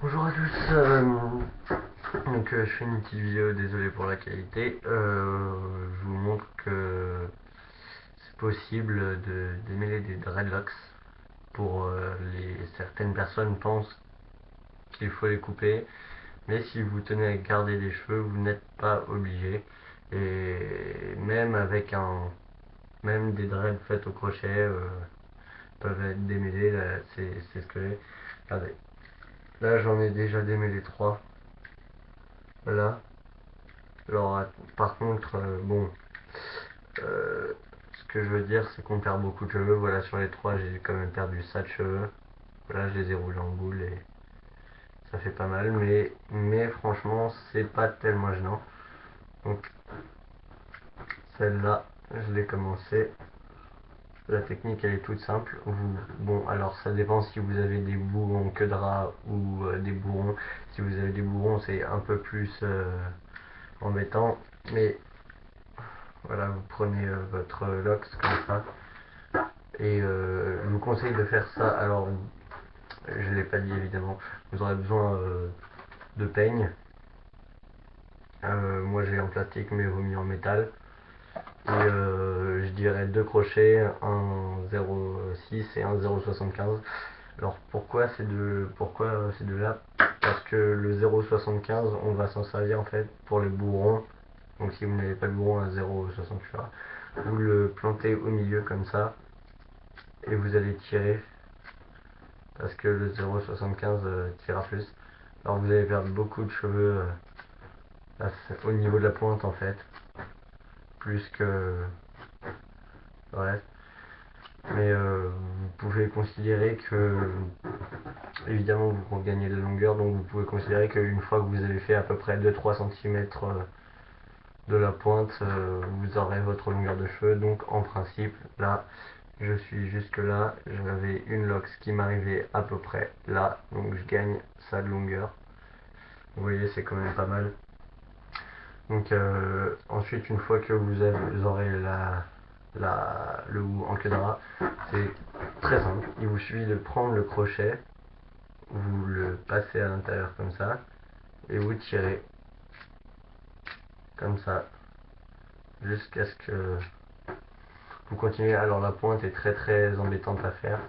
Bonjour à tous, je fais une petite vidéo, désolé pour la qualité. Je vous montre que c'est possible de démêler des dreadlocks. Certaines personnes pensent qu'il faut les couper, mais si vous tenez à garder des cheveux, vous n'êtes pas obligé. Et même des dreads faites au crochet peuvent être démêlés. Là, c'est ce que j'ai. Regardez, là j'en ai déjà démêlé 3. Voilà. Alors, par contre, ce que je veux dire, c'est qu'on perd beaucoup de cheveux. Voilà, sur les 3, j'ai quand même perdu 7 cheveux. Voilà, je les ai roulés en boule et ça fait pas mal. Mais franchement, c'est pas tellement gênant. Donc, celle-là, je l'ai commencé. La technique, elle est toute simple. Bon, alors ça dépend si vous avez des bourrons que drap ou des bourrons. Si vous avez des bourrons, c'est un peu plus embêtant. Mais voilà, vous prenez votre lox comme ça. Et je vous conseille de faire ça. Alors, je ne l'ai pas dit évidemment. Vous aurez besoin de peigne. Moi j'ai en plastique, mais vaut mieux en métal. Et je dirais deux crochets, un 0,6 et un 0,75. Alors pourquoi ces deux-là? Parce que le 0,75, on va s'en servir en fait pour les bourrons. Donc si vous n'avez pas de bourron à 0,68, vous le plantez au milieu comme ça et vous allez tirer parce que le 0,75 tirera plus. Alors vous allez perdre beaucoup de cheveux au niveau de la pointe en fait, plus que le reste. Mais vous pouvez considérer que, évidemment, vous gagnez de la longueur, donc vous pouvez considérer qu'une fois que vous avez fait à peu près 2-3 cm de la pointe, vous aurez votre longueur de cheveux. Donc en principe, là, je suis jusque là, j'avais une lox qui m'arrivait à peu près là, donc je gagne ça de longueur. Vous voyez, c'est quand même pas mal. Donc ensuite, une fois que vous aurez le hou en queue de rat, c'est très simple. Il vous suffit de prendre le crochet, vous le passez à l'intérieur comme ça, et vous tirez comme ça, jusqu'à ce que vous continuez. Alors la pointe est très très embêtante à faire.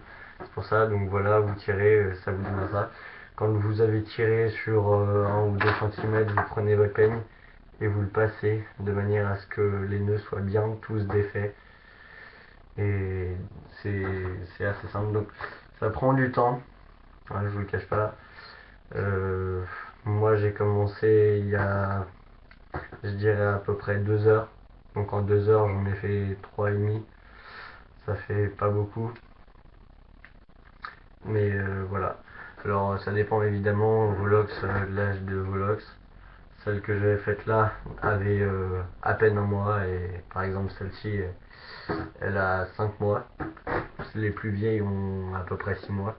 C'est pour ça, donc voilà, vous tirez, ça vous donne ça. Quand vous avez tiré sur 1 ou 2 cm, vous prenez votre peigne et vous le passez de manière à ce que les nœuds soient bien tous défaits. Et c'est assez simple. Donc ça prend du temps, hein, je vous le cache pas. Euh, Moi j'ai commencé il y a, je dirais à peu près 2 heures. Donc en 2 heures j'en ai fait 3,5. Ça fait pas beaucoup. Mais voilà. Alors ça dépend évidemment Volox, de l'âge de Volox. Celle que j'avais faite là avait à peine un mois et par exemple celle-ci elle a 5 mois. Les plus vieilles ont à peu près 6 mois.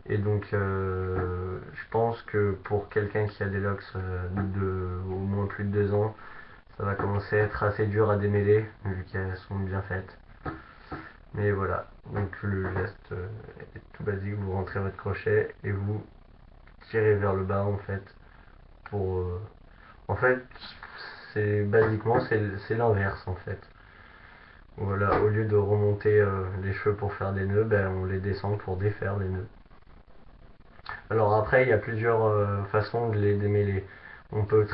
Et donc je pense que pour quelqu'un qui a des locks de au moins plus de 2 ans, ça va commencer à être assez dur à démêler vu qu'elles sont bien faites. Mais voilà, donc le geste est tout basique, vous rentrez votre crochet et vous tirez vers le bas en fait pour en fait c'est basiquement c'est l'inverse en fait. Voilà, au lieu de remonter les cheveux pour faire des nœuds, ben, on les descend pour défaire les nœuds. Alors après, il y a plusieurs façons de les démêler. On peut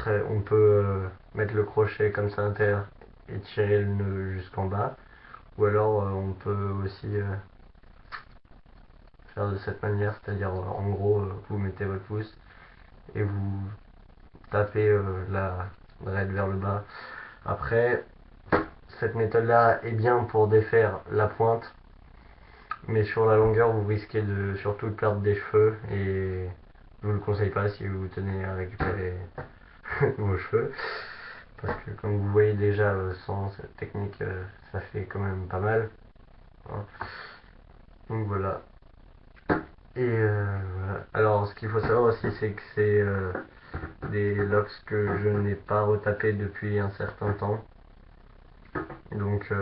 mettre le crochet comme ça à l'intérieur et tirer le nœud jusqu'en bas. Ou alors on peut aussi faire de cette manière, c'est-à-dire en gros, vous mettez votre pouce et vous tapez la raide vers le bas. Après, cette méthode-là est bien pour défaire la pointe, mais sur la longueur, vous risquez de surtout de perdre des cheveux et je vous le conseille pas si vous tenez à récupérer vos cheveux. Parce que comme vous voyez déjà sans cette technique, ça fait quand même pas mal. Hein. Donc voilà. Et voilà. Alors ce qu'il faut savoir aussi, c'est que c'est des locks que je n'ai pas retapé depuis un certain temps. Donc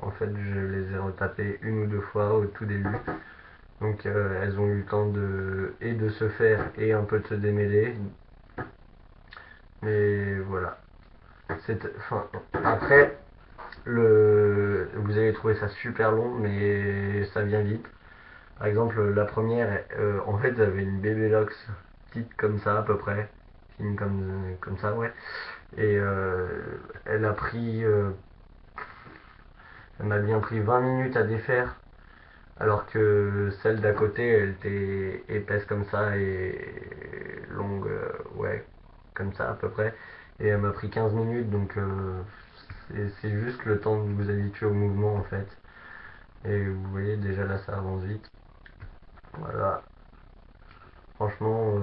en fait je les ai retapés une ou deux fois au tout début. Donc elles ont eu le temps de se faire et un peu de se démêler. Mais voilà. Enfin, après, vous allez trouver ça super long, mais ça vient vite. Par exemple, la première, en fait, j'avais une bébé Lox petite comme ça à peu près, fine comme ça, ouais. Et elle a pris, elle m'a bien pris 20 minutes à défaire, alors que celle d'à côté, elle était épaisse comme ça et longue, ouais, comme ça à peu près. Et elle m'a pris 15 minutes, donc c'est juste le temps de vous habituer au mouvement en fait. Et vous voyez déjà là ça avance vite. Voilà. Franchement,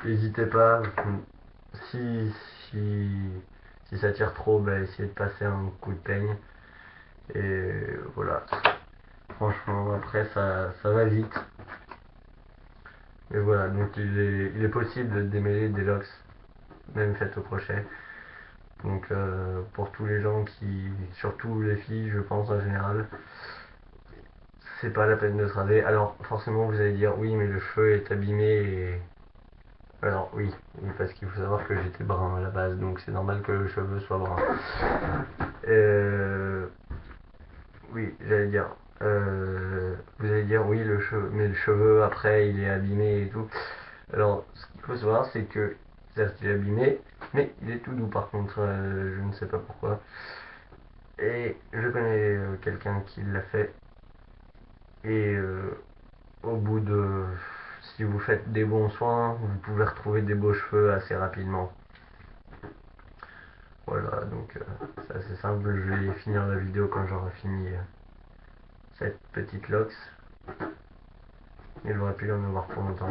n'hésitez pas. Si, si, si ça tire trop, bah, essayez de passer un coup de peigne. Et voilà. Franchement, après ça va vite. Mais voilà, donc il est possible de démêler des locks, même faites au crochet. Donc pour tous les gens surtout les filles, je pense en général, c'est pas la peine de se raser. Alors forcément vous allez dire oui mais le cheveu est abîmé et... Alors oui, parce qu'il faut savoir que j'étais brun à la base, donc c'est normal que le cheveu soit brun. Euh, oui, j'allais dire. Vous allez dire oui mais le cheveu après il est abîmé et tout. Alors ce qu'il faut savoir c'est que certes il est abîmé, mais il est tout doux par contre, je ne sais pas pourquoi. Et je connais quelqu'un qui l'a fait. Et au bout de... Si vous faites des bons soins, vous pouvez retrouver des beaux cheveux assez rapidement. Voilà, donc c'est assez simple. Je vais finir la vidéo quand j'aurai fini cette petite lox. Et j'aurais pu en avoir pour longtemps.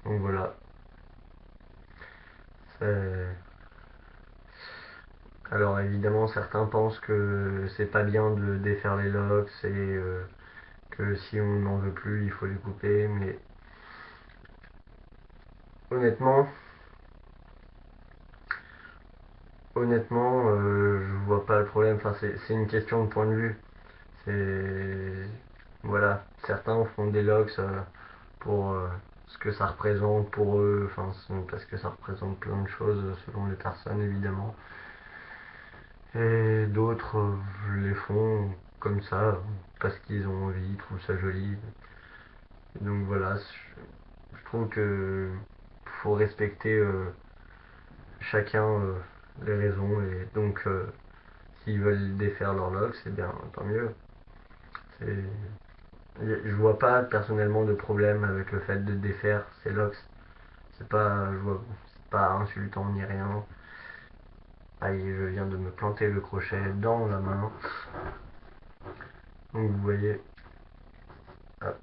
Donc voilà. Alors évidemment, certains pensent que c'est pas bien de défaire les locks et que si on n'en veut plus, il faut les couper. Mais honnêtement, je vois pas le problème. Enfin, c'est une question de point de vue. C'est voilà, certains font des logs pour ce que ça représente pour eux, enfin parce que ça représente plein de choses selon les personnes évidemment. Et d'autres les font comme ça parce qu'ils ont envie, ils trouvent ça joli. Donc voilà, je trouve que faut respecter chacun les raisons et donc s'ils veulent défaire leur log, c'est bien, tant mieux. Je vois pas personnellement de problème avec le fait de défaire ces locks. C'est pas insultant ni rien. Aïe, je viens de me planter le crochet dans la main. Donc vous voyez, hop,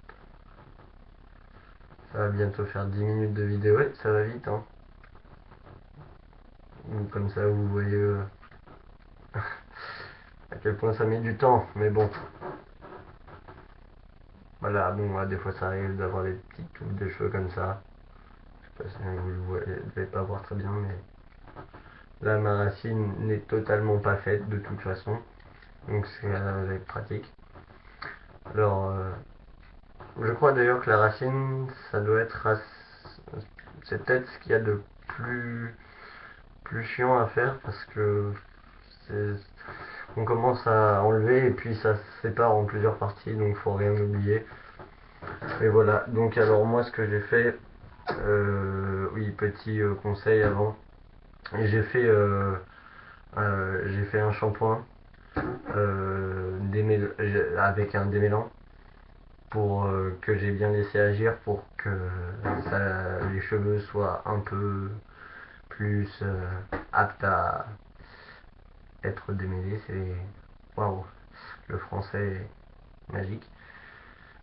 ça va bientôt faire 10 minutes de vidéo. Ouais, ça va vite, hein. Comme ça, vous voyez à quel point ça met du temps. Mais bon, voilà, bon, des fois ça arrive d'avoir des petites touffes de cheveux comme ça. Je sais pas si vous ne devez pas voir très bien, mais là, ma racine n'est totalement pas faite de toute façon. Donc c'est être pratique. Alors, je crois d'ailleurs que la racine, ça doit être... C'est peut-être ce qu'il y a de plus chiant à faire parce que on commence à enlever et puis ça se sépare en plusieurs parties, donc faut rien oublier. Et voilà, donc alors moi ce que j'ai fait, oui, petit conseil avant, j'ai fait un shampoing avec un démêlant pour que j'ai bien laissé agir pour que les cheveux soient un peu plus aptes à être démêlés. C'est waouh, le français est magique.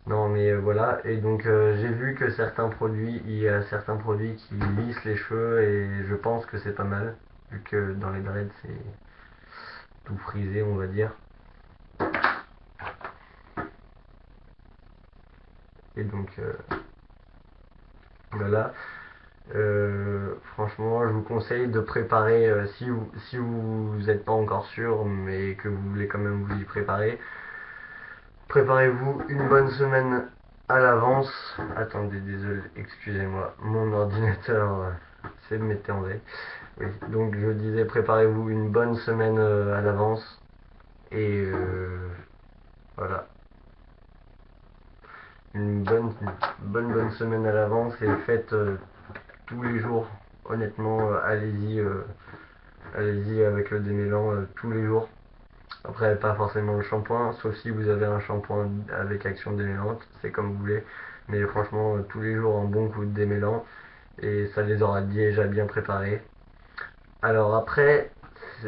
Non mais voilà, et donc j'ai vu que il y a certains produits qui lissent les cheveux et je pense que c'est pas mal, vu que dans les dreads c'est tout frisé on va dire. Et donc voilà. Franchement, je vous conseille de préparer, si vous n'êtes pas encore sûr, mais que vous voulez quand même vous y préparer, Préparez-vous une bonne semaine à l'avance. Attendez, désolé, excusez-moi, mon ordinateur s'est mis en veille. Oui, donc je disais, préparez-vous une bonne semaine à l'avance. Et voilà, une bonne semaine à l'avance et faites tous les jours. Honnêtement, allez-y avec le démêlant tous les jours. Après, pas forcément le shampoing, sauf si vous avez un shampoing avec action démêlante, c'est comme vous voulez. Mais franchement, tous les jours un bon coup de démêlant et ça les aura déjà bien préparés. Alors après, je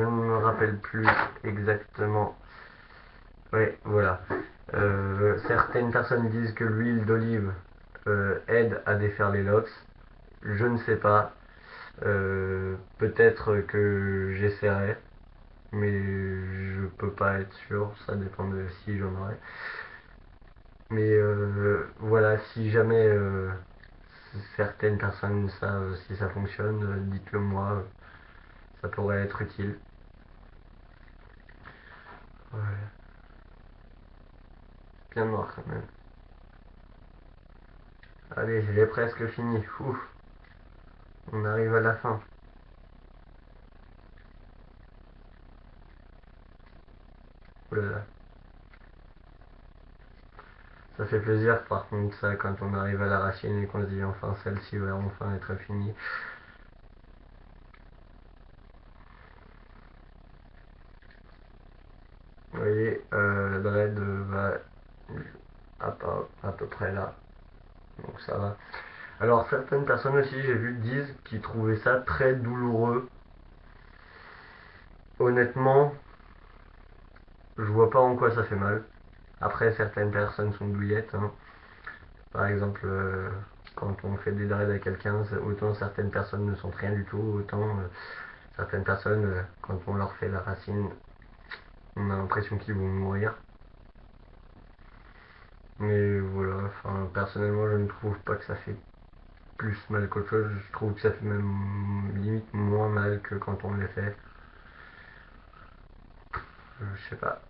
ne me rappelle plus exactement. Ouais, voilà. Certaines personnes disent que l'huile d'olive aide à défaire les locks. Je ne sais pas. Peut-être que j'essaierai, mais je peux pas être sûr. Ça dépend de si j'en aurai. Mais voilà, si jamais certaines personnes savent si ça fonctionne, dites-le moi. Ça pourrait être utile. Ouais. Bien noir quand même. Allez, j'ai presque fini. Ouf, on arrive à la fin. Oh là là. Ça fait plaisir par contre ça quand on arrive à la racine et qu'on se dit enfin celle-ci va enfin être finie. Vous voyez, le dread va à peu près là. Donc ça va. Alors certaines personnes aussi j'ai vu disent qu'ils trouvaient ça très douloureux. Honnêtement, je vois pas en quoi ça fait mal. Après certaines personnes sont douillettes, hein. Par exemple, quand on fait des dreads à quelqu'un, autant certaines personnes ne sentent rien du tout, autant certaines personnes, quand on leur fait la racine, on a l'impression qu'ils vont mourir. Mais voilà, enfin, personnellement, je ne trouve pas que ça fait plus mal qu'autre chose. Je trouve que ça fait même limite moins mal que quand on les fait. Je sais pas.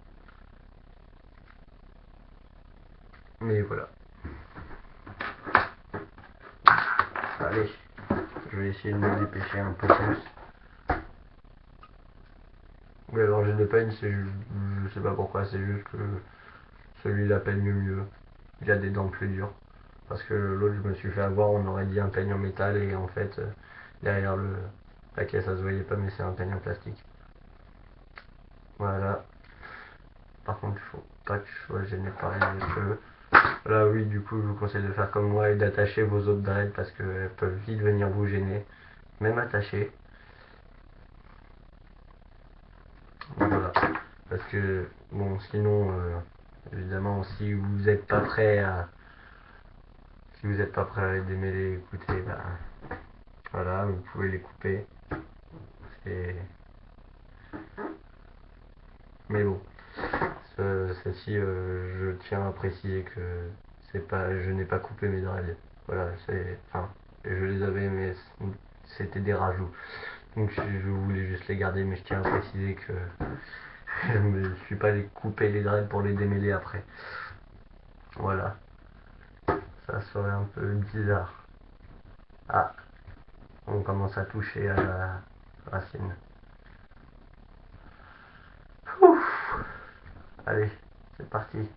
Mais voilà. Allez, je vais essayer de me dépêcher un peu plus. Oui, alors j'ai des peignes, je sais pas pourquoi, c'est juste que celui-là peigne mieux. Il a des dents plus dures. Parce que l'autre, je me suis fait avoir, on aurait dit un peigne en métal et en fait, derrière le paquet, ça se voyait pas, mais c'est un peigne en plastique. Voilà. Par contre, il faut pas que je sois gêné par les cheveux. Là, oui, du coup, je vous conseille de faire comme moi et d'attacher vos autres dreads parce qu'elles peuvent vite venir vous gêner. Même attachées. Voilà. Parce que, bon, sinon, évidemment, si vous n'êtes pas prêt à. Si vous n'êtes pas prêt à les démêler, écoutez, bah, voilà, vous pouvez les couper. Et... Mais bon, celle-ci, je tiens à préciser que c'est pas, je n'ai pas coupé mes dreads. Voilà, enfin, je les avais, mais c'était des rajouts. Donc je voulais juste les garder, mais je tiens à préciser que je ne me suis pas coupé les dreads pour les démêler après. Voilà, ça serait un peu bizarre. Ah, on commence à toucher à la racine. Ouf. Allez, c'est parti.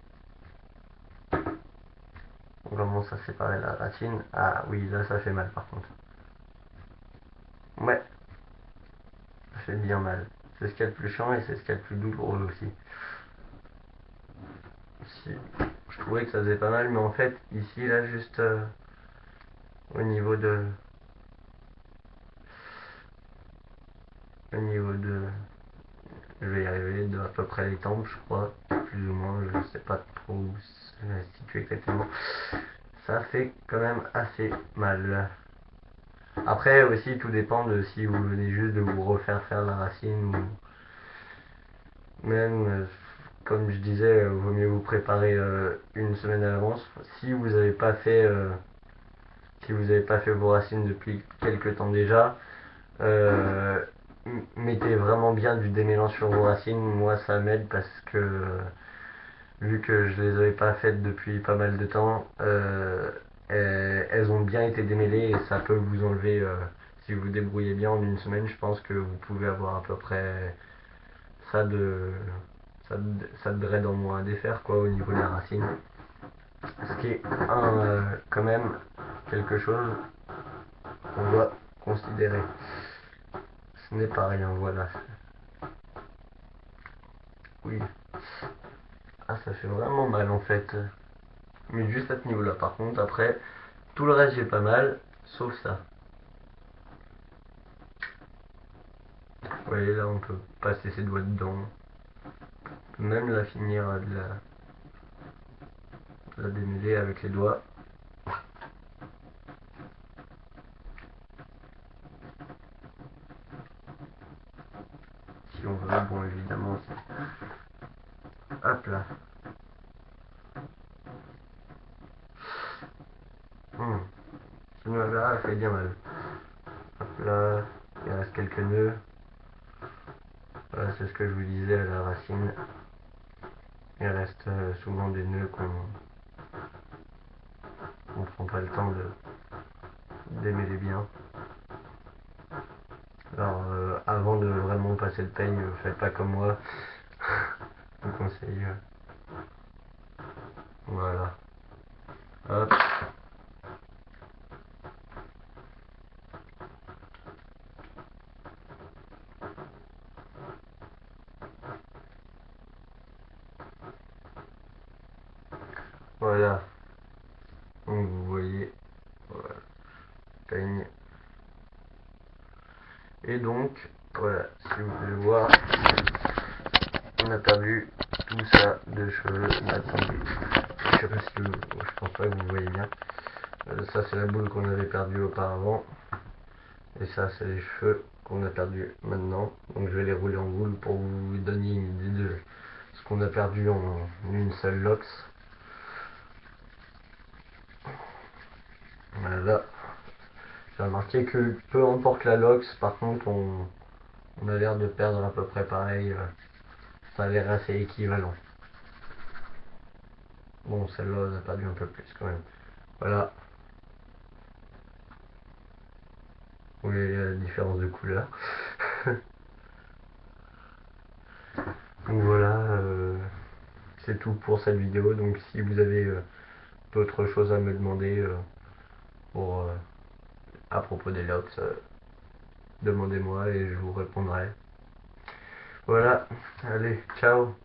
On commence à séparer la racine. Ah oui, là ça fait mal par contre. Ouais, ça fait bien mal. C'est ce qu'il y a de plus chiant et c'est ce qu'il y a de plus douloureux aussi. Ici, je trouvais que ça faisait pas mal, mais en fait, ici, là, juste au niveau de... Au niveau de... Je vais y arriver, de à peu près les tempes, je crois. Plus ou moins, je sais pas trop où se situer exactement. Ça fait quand même assez mal. Après aussi, tout dépend de si vous venez juste de vous refaire faire la racine ou même, comme je disais, vaut mieux vous préparer une semaine à l'avance. Si vous n'avez pas fait... si vous n'avez pas fait vos racines depuis quelques temps déjà, euh, mettez vraiment bien du démêlant sur vos racines. Moi, ça m'aide parce que vu que je les avais pas faites depuis pas mal de temps, elles ont bien été démêlées et ça peut vous enlever, si vous vous débrouillez bien en une semaine, je pense que vous pouvez avoir à peu près ça de ça de draide en moins à défaire quoi au niveau de la racine. Ce qui est quand même quelque chose qu'on doit considérer. Ce n'est pas rien, voilà. Oui. Ah, ça fait vraiment mal en fait. Mais juste à ce niveau-là. Par contre, après, tout le reste j'ai pas mal, sauf ça. Vous voyez là, on peut passer ses doigts dedans. On peut même la finir de la démêler avec les doigts. Si on veut, bon évidemment. Hop là. Ce nœud-là fait bien mal. Hop là, il reste quelques nœuds. Voilà, c'est ce que je vous disais à la racine. Il reste souvent des nœuds qu'on ne prend pas le temps de démêler bien. Alors, avant de vraiment passer le peigne, faites pas comme moi. Je vous conseille. Voilà. Hop. Voilà. Donc vous voyez. Voilà. Peigne. Et donc, voilà. Si vous pouvez voir, on a perdu tout ça de cheveux. Attendez. Je sais pas si je pense pas que vous voyez bien. Ça c'est la boule qu'on avait perdue auparavant. Et ça c'est les cheveux qu'on a perdus maintenant. Donc je vais les rouler en boule pour vous donner une idée de ce qu'on a perdu en une seule lox. Voilà. J'ai remarqué que peu importe la lox, par contre on a l'air de perdre à peu près pareil. Ça a l'air assez équivalent. Bon, celle-là on a perdu un peu plus quand même. Voilà. Vous voyez la différence de couleur. Donc voilà, c'est tout pour cette vidéo. Donc si vous avez d'autres choses à me demander pour, à propos des locks, demandez-moi et je vous répondrai. Voilà, allez, ciao.